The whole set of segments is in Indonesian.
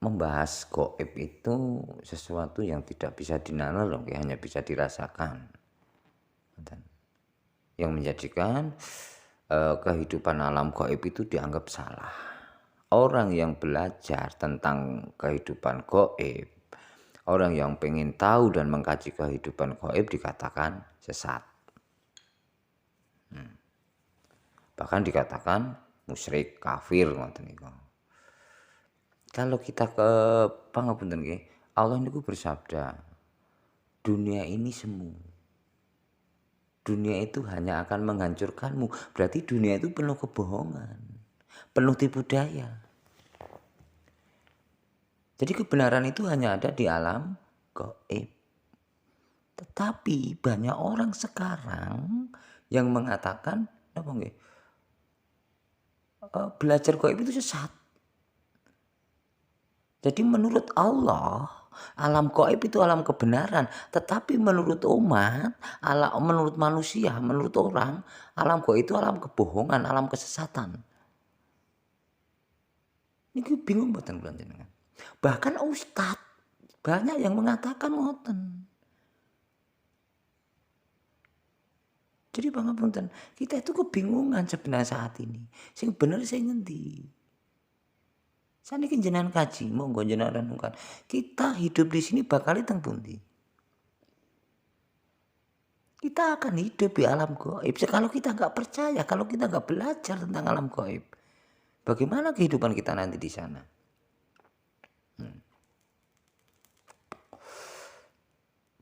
membahas gaib itu sesuatu yang tidak bisa dinalar loh, hanya bisa dirasakan. Yang menjadikan kehidupan alam gaib itu dianggap salah. Orang yang belajar tentang kehidupan gaib, orang yang pengen tahu dan mengkaji kehidupan gaib dikatakan sesat. Bahkan dikatakan musyrik, kafir ngoten niku. Kalau kita ke pangapunten nggih, Allah niku bersabda, dunia ini semu. Dunia itu hanya akan menghancurkanmu. Berarti dunia itu penuh kebohongan, penuh tipu daya. Jadi kebenaran itu hanya ada di alam gaib. Tetapi banyak orang sekarang yang mengatakan apa nggih? Belajar gaib itu sesat. Jadi menurut Allah, alam gaib itu alam kebenaran. Tetapi menurut umat, menurut manusia, menurut orang, alam gaib itu alam kebohongan, alam kesesatan. Ini bingung mboten kula jenengan. Bahkan ustaz banyak yang mengatakan ngoten. Jadi pangapunten, kita itu kebingungan sebenarnya saat ini. Sing bener sing ngendi? Saniki jenengan kaji, monggo jenengan renungkan. Kita hidup di sini bakal teng pundi? Kita akan hidup di alam gaib. Kalau kita nggak percaya, kalau kita nggak belajar tentang alam gaib, bagaimana kehidupan kita nanti di sana?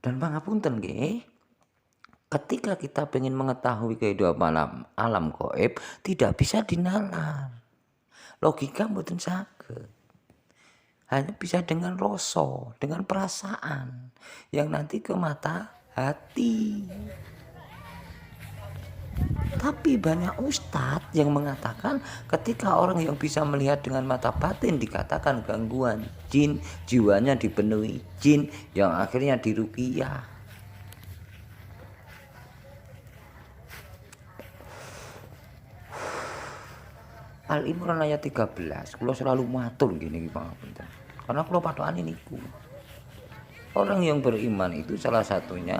Dan pangapunten nggih, ketika kita ingin mengetahui kehidupan alam gaib, tidak bisa dinalar. Logika mboten saged. Hanya bisa dengan rasa, dengan perasaan yang nanti ke mata hati. Tapi banyak ustadz yang mengatakan ketika orang yang bisa melihat dengan mata batin dikatakan gangguan jin, jiwanya dipenuhi jin yang akhirnya diruqyah. Al-Imran ayat 13, kula selalu matur gini pangapunten. Karena kula pathokane niku. Orang yang beriman itu salah satunya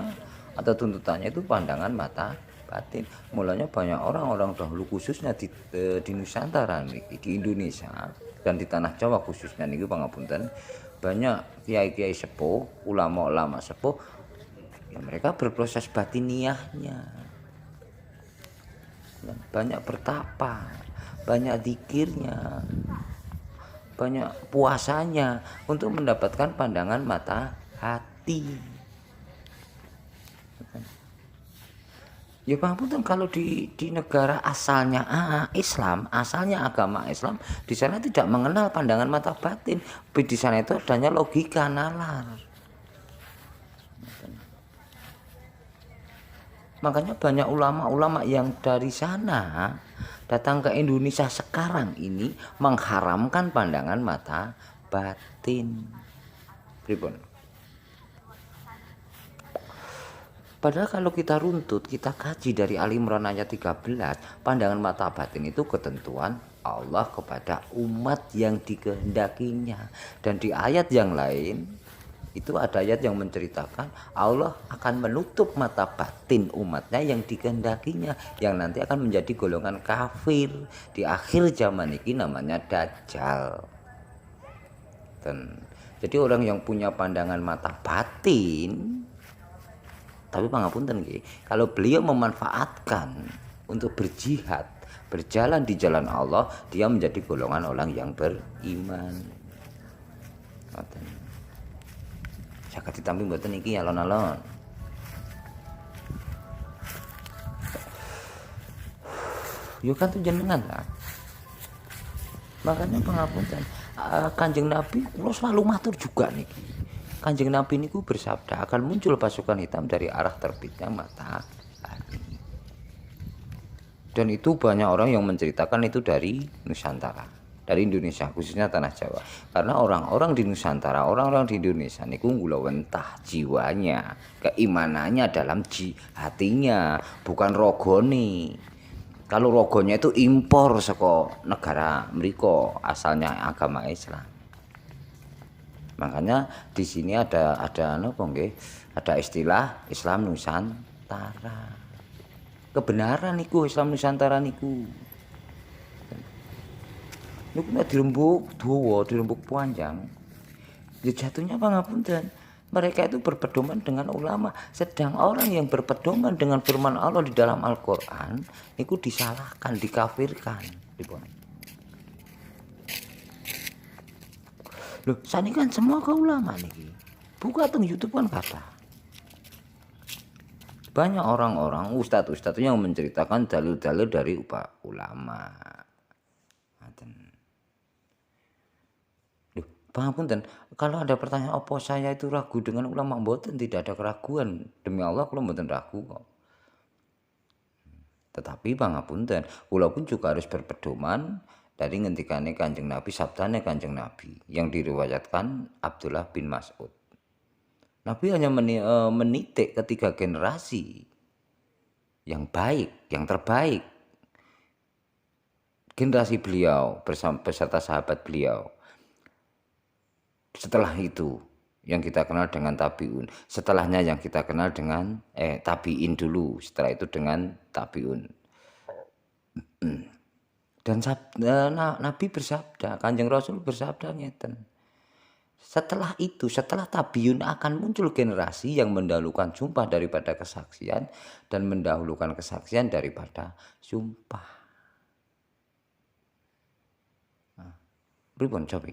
atau tuntutannya itu pandangan mata batin. Mulanya banyak orang-orang dahulu khususnya di Nusantara di Indonesia dan di tanah Jawa khususnya niku pangapunten. Banyak kiai-kiai sepuh, ulama-ulama sepuh ya mereka berproses batiniahnya. Banyak bertapa, banyak zikirnya, banyak puasanya untuk mendapatkan pandangan mata hati. Ya pangapunten, kalau di negara asalnya Islam, asalnya agama Islam, di sana tidak mengenal pandangan mata batin. Di sana itu adanya logika nalar. Makanya banyak ulama-ulama yang dari sana datang ke Indonesia sekarang ini mengharamkan pandangan mata batin. Pripun? Padahal kalau kita runtut, kita kaji dari Al-Imran ayat 13, pandangan mata batin itu ketentuan Allah kepada umat yang dikehendakinya. Dan di ayat yang lain, itu ada ayat yang menceritakan Allah akan menutup mata batin umatnya yang dikehendakinya, yang nanti akan menjadi golongan kafir di akhir zaman ini, namanya Dajjal. Jadi orang yang punya pandangan mata batin, tapi pangapunten nggih, kalau beliau memanfaatkan untuk berjihad, berjalan di jalan Allah, dia menjadi golongan orang yang beriman. Saged ditampi mboten iki alon-alon. Yo kan tuh jenengan lah. Makanya pangapunten, Kanjeng Nabi kula selalu matur juga niki. Kanjeng Nabi niku bersabda akan muncul pasukan hitam dari arah terbitnya matahari. Dan itu banyak orang yang menceritakan itu dari Nusantara, dari Indonesia khususnya tanah Jawa. Karena orang-orang di Nusantara, orang-orang di Indonesia niku ngulawentah jiwanya, keimanannya dalam hatinya, bukan rogone. Kalau rogonya itu impor saka negara mriko, asalnya agama Islam. Makanya di sini ada napa nggih? Ada istilah Islam Nusantara. Kebenaran niku Islam Nusantara niku. Niku nek dirembuk dawa, dirembuk panjang, ya jatuhnya pangapunten. Mereka itu berpedoman dengan ulama, sedang orang yang berpedoman dengan firman Allah di dalam Al-Qur'an niku disalahkan, dikafirkan, dipun. Loh, sani kan semua ke ulama niki. Buka teng YouTube kan kata. Banyak orang-orang ustadz-ustadz yang menceritakan dalil-dalil dari ulama. Loh, pangapunten, kalau ada pertanyaan apa saya itu ragu dengan ulama, mboten, tidak ada keraguan. Demi Allah kula mboten ragu kok. Tetapi pangapunten, kula pun juga harus berpedoman dari ngendikane Kanjeng Nabi, sabdane Kanjeng Nabi yang diriwayatkan Abdullah bin Mas'ud. Nabi hanya menitik ketiga generasi yang baik, yang terbaik. Generasi beliau beserta sahabat beliau. Setelah itu yang kita kenal dengan tabi'un. Setelahnya yang kita kenal dengan tabi'in dulu. Setelah itu dengan tabi'un. Dan Nabi bersabda, Kanjeng Rasul bersabda ngeten. Setelah itu, setelah tabi'un akan muncul generasi yang mendahulukan sumpah daripada kesaksian dan mendahulukan kesaksian daripada sumpah. Nah, pripun cobi?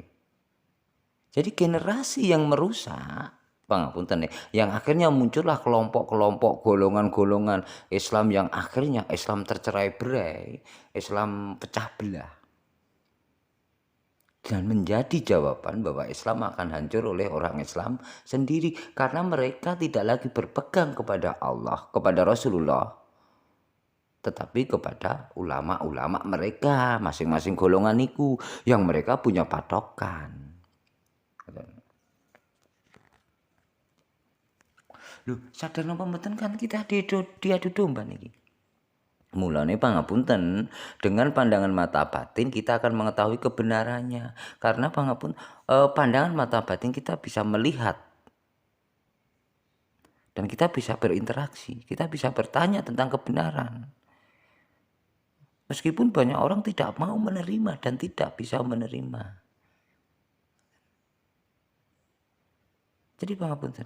Jadi generasi yang merusak, pangapunten yang akhirnya muncullah kelompok-kelompok, golongan-golongan Islam yang akhirnya Islam tercerai-berai, Islam pecah belah. Dan menjadi jawaban bahwa Islam akan hancur oleh orang Islam sendiri karena mereka tidak lagi berpegang kepada Allah, kepada Rasulullah, tetapi kepada ulama-ulama mereka masing-masing golongan niku yang mereka punya patokan. Loh, sadar napa mboten kan kita diadu domba niki. Mulane pangapunten, dengan pandangan mata batin kita akan mengetahui kebenarannya. Karena pandangan mata batin kita bisa melihat dan kita bisa berinteraksi, kita bisa bertanya tentang kebenaran. Meskipun banyak orang tidak mau menerima dan tidak bisa menerima. Jadi pangapunten,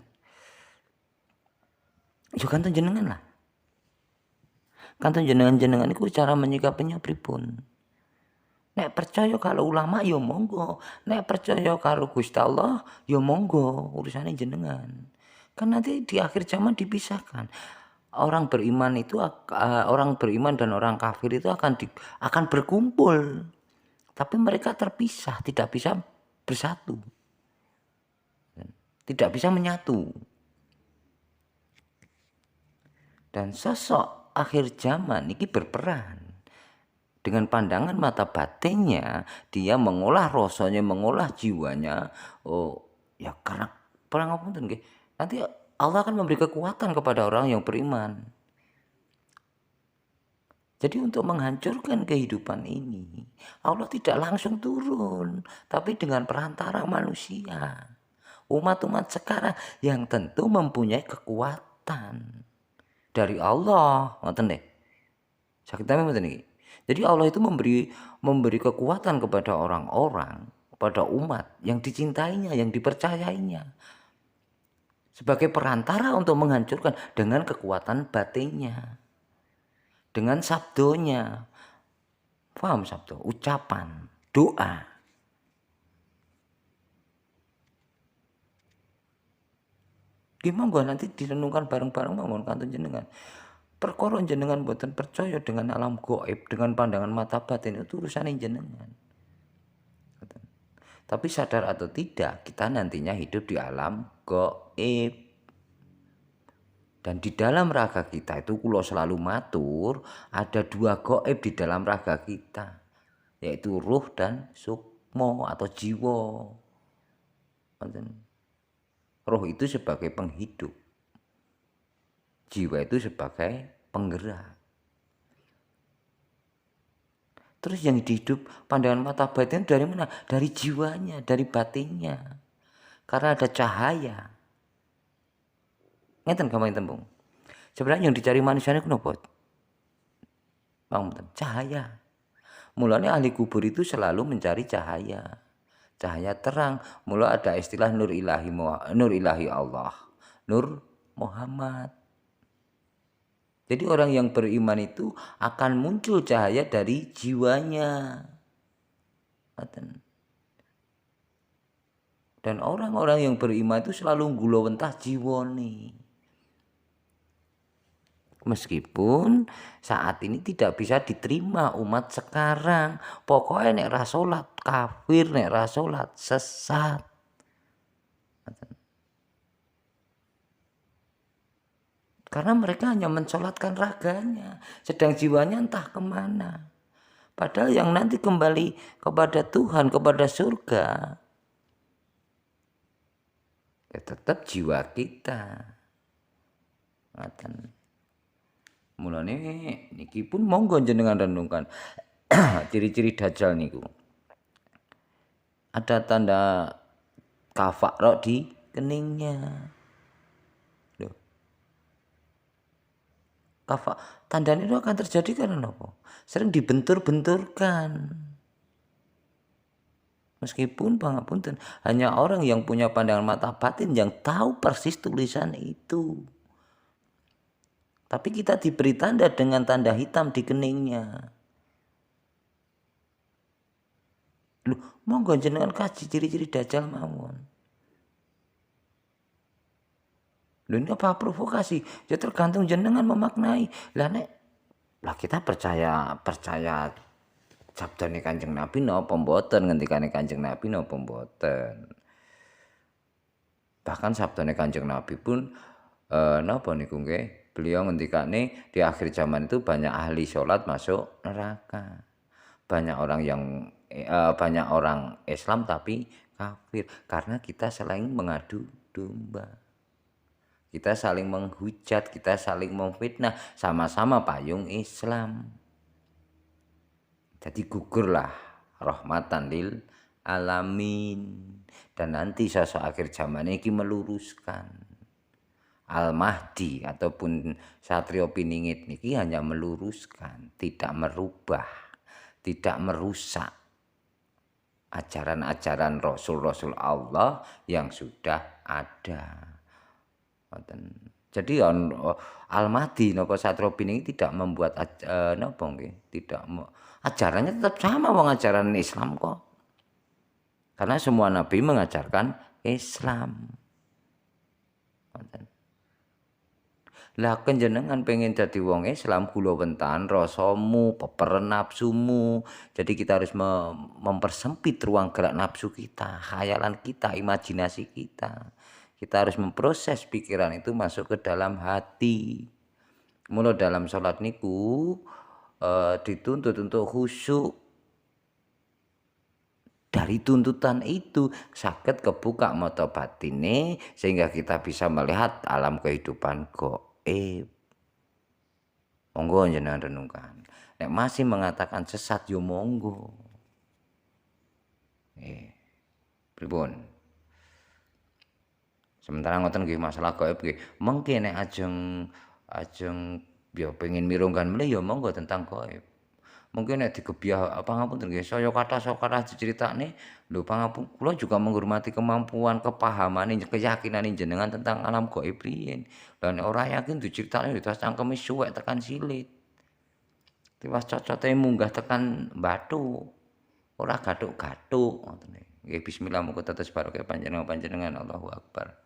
yo kanten jenengan lah. Kanten jenengan iku cara menyikapinya pripun. Nek percaya kalau ulama ya monggo, nek percaya karo Gusti Allah ya monggo, urusane jenengan. Kan nanti di akhir zaman dipisahkan. Orang beriman dan orang kafir itu akan berkumpul. Tapi mereka terpisah, tidak bisa bersatu. Tidak bisa menyatu. Dan sosok akhir zaman ini berperan. Dengan pandangan mata batinnya, dia mengolah rasanya, mengolah jiwanya. Oh, ya karena pangapunten nggih. Nanti Allah akan memberi kekuatan kepada orang yang beriman. Jadi untuk menghancurkan kehidupan ini, Allah tidak langsung turun, tapi dengan perantara manusia. Umat-umat sekarang yang tentu mempunyai kekuatan dari Allah, ngoten nggih. Sakitane ngoten niki. Jadi Allah itu memberi kekuatan kepada orang-orang, kepada umat yang dicintainya, yang dipercayainya. Sebagai perantara untuk menghancurkan dengan kekuatan batinnya. Dengan sabdonya. Paham sabdo? Ucapan, doa. Gimana nanti direnungkan bareng-bareng mawon kanten jenengan. Perkara jenengan boten percaya dengan alam gaib, dengan pandangan mata batin itu urusan jenengan. Tapi sadar atau tidak, kita nantinya hidup di alam gaib. Dan di dalam raga kita itu kula selalu matur, ada dua gaib di dalam raga kita, yaitu ruh dan sukmo atau jiwa. Roh itu sebagai penghidup, jiwa itu sebagai penggerak. Terus yang hidup pandangan mata batin dari mana? Dari jiwanya, dari batinnya. Karena ada cahaya. Ngeten gampang tembung. Sebenarnya yang dicari manusia itu kenapa? Cahaya. Mulanya ahli kubur itu selalu mencari cahaya. Cahaya terang. Mula ada istilah nur ilahi Allah. Nur Muhammad. Jadi orang yang beriman itu akan muncul cahaya dari jiwanya. Dan orang-orang yang beriman itu selalu gulawentah jiwone. Meskipun saat ini tidak bisa diterima umat sekarang. Pokoknya nek ra salat kafir, nek ra salat sesat. Karena mereka hanya mensolatkan raganya, sedang jiwanya entah kemana. Padahal yang nanti kembali kepada Tuhan, kepada surga, ya tetap jiwa kita. Mulane niki pun monggo jenengan renungkan ciri-ciri dajjal niku. Ada tanda kafak di keningnya. Kafak tanda itu akan terjadi karena apa? Sering dibentur-benturkan. Meskipun pangapunten hanya orang yang punya pandangan mata batin yang tahu persis tulisan itu. Tapi kita diberi tanda dengan tanda hitam di keningnya. Loh, monggo jenengan kaji ciri-ciri dajjal mawon. Loh, ini apa provokasi? Ya tergantung jenengan memaknai. Lah kita percaya sabdane Kanjeng Nabi napa mboten, ngendikane Kanjeng Nabi napa mboten. Bahkan sabdane Kanjeng Nabi pun napa niku nggih? Beliau ngendikane di akhir zaman itu banyak ahli salat masuk neraka. Banyak orang Islam tapi kafir karena kita saling mengadu domba. Kita saling menghujat, kita saling memfitnah, sama-sama payung Islam. Jadi gugurlah rahmatan lil alamin. Dan nanti sosok akhir zaman ini meluruskan. Al-Mahdi ataupun Satrio Piningit niki hanya meluruskan, tidak merubah, tidak merusak ajaran-ajaran Rasul-Rasul Allah yang sudah ada. Jadi Al-Mahdi napa Satrio Piningit tidak membuat napa nggih, tidak ajarannya tetap sama wong ajaran Islam kok. Karena semua nabi mengajarkan Islam. Lah kenjenengan pengen jadi wong Islam gulawentan rasamu, peperen nafsumu. Jadi kita harus mempersempit ruang gerak nafsu kita, khayalan kita, imajinasi kita. Kita harus memproses pikiran itu masuk ke dalam hati. Mula dalam sholat niku dituntut untuk khusyuk. Dari tuntutan itu saged kebuka mata batine sehingga kita bisa melihat alam kehidupan gaib. Monggo jenengan renungkan. Nek masih mengatakan sesat yo monggo. Pripun? Sementara ngoten nggih masalah gaib nggih. Mengki nek ajeng ya pengen mirunggan meneh ya monggo tentang gaib. Mungkin nek digebyah pangapunten nggih saya kathah diceritakne lho pangapun kula juga menghormati kemampuan kepahamane keyakinane jenengan tentang alam gaib riyin. Lah nek ora yakin diceritakne terus cangkeme suwek tekan silit. Tiwas cocote munggah tekan batu. Ora gathuk-gathuk ngoten nggih. Bismillah muga tetes barokah panjenengan Allahu Akbar.